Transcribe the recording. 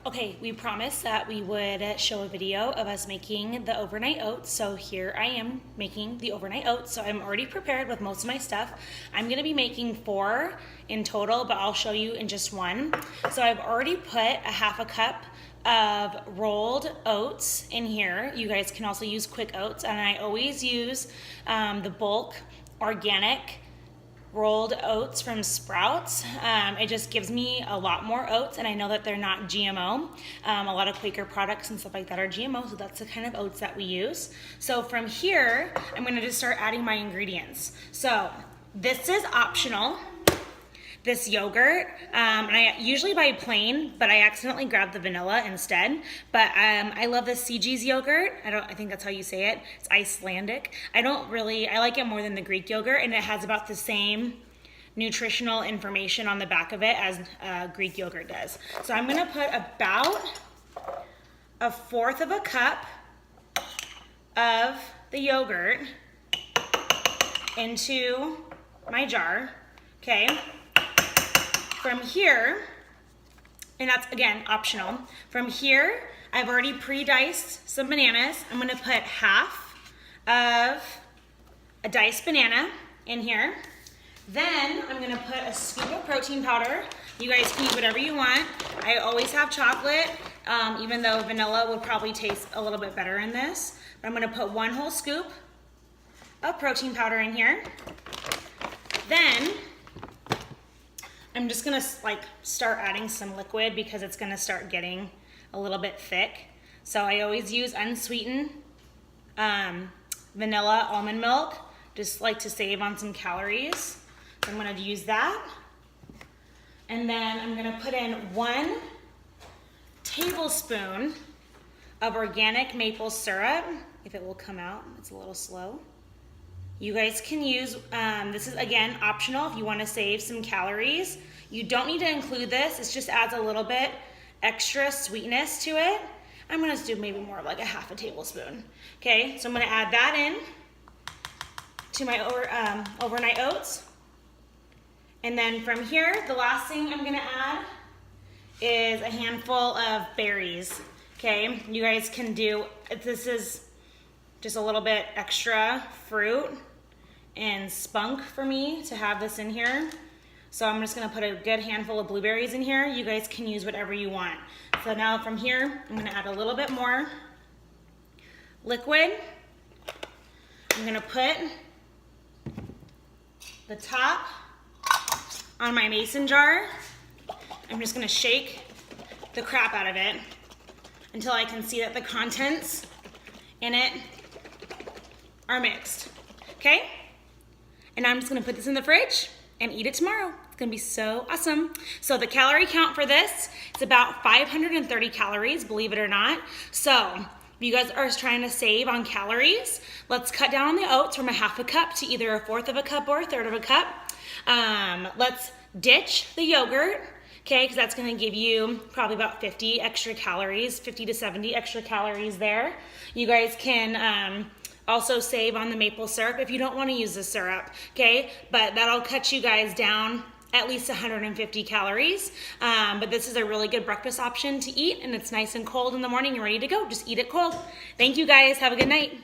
Okay, we promised that we would show a video of us making the overnight oats. So here I am making the overnight oats. So I'm already prepared with most of my stuff. I'm gonna be making 4 in total, but I'll show you in just one. So I've already put a half a cup of rolled oats in here. You guys can also use quick oats, and I always use the bulk organic rolled oats from Sprouts. It just gives me a lot more oats, and I know that they're not GMO. A lot of Quaker products and stuff like that are GMO, so that's the kind of oats that we use. So from here, I'm gonna just start adding my ingredients. So this is optional, this yogurt, and I usually buy plain, but I accidentally grabbed the vanilla instead. But I love the CG's yogurt. I think that's how you say it. It's Icelandic. I like it more than the Greek yogurt, and it has about the same nutritional information on the back of it as Greek yogurt does. So I'm gonna put about 1/4 of a cup of the yogurt into my jar, okay? From here, and that's again optional, from here I've already pre-diced some bananas. I'm gonna put half of a diced banana in here. Then I'm gonna put a scoop of protein powder. You guys can use whatever you want. I always have chocolate, even though vanilla would probably taste a little bit better in this. But I'm gonna put 1 whole scoop of protein powder in here. Then I'm just gonna start adding some liquid because it's gonna start getting a little bit thick. So I always use unsweetened vanilla almond milk, just like to save on some calories. So I'm gonna use that. And then I'm gonna put in 1 tablespoon of organic maple syrup. If it will come out, it's a little slow. You guys can use, this is again optional if you want to save some calories. You don't need to include this, it just adds a little bit extra sweetness to it. I'm gonna do maybe more like a 1/2 tablespoon. Okay, so I'm gonna add that in to my overnight oats. And then from here, the last thing I'm gonna add is a handful of berries. Okay, you guys can do, this is just a little bit extra fruit and spunk for me to have this in here. So I'm just gonna put a good handful of blueberries in here. You guys can use whatever you want. So now from here, I'm gonna add a little bit more liquid. I'm gonna put the top on my mason jar. I'm just gonna shake the crap out of it until I can see that the contents in it are mixed, okay? And I'm just gonna put this in the fridge and eat it tomorrow. It's gonna be so awesome. So the calorie count for this is about 530 calories, believe it or not. So if you guys are trying to save on calories, let's cut down on the oats from a 1/2 cup to either 1/4 of a cup or 1/3 of a cup. Let's ditch the yogurt, okay, because that's gonna give you probably about 50 extra calories, 50 to 70 extra calories there. You guys can also save on the maple syrup if you don't want to use the syrup, okay? But that'll cut you guys down at least 150 calories. But this is a really good breakfast option to eat, and it's nice and cold in the morning. You're ready to go. Just eat it cold. Thank you guys. Have a good night.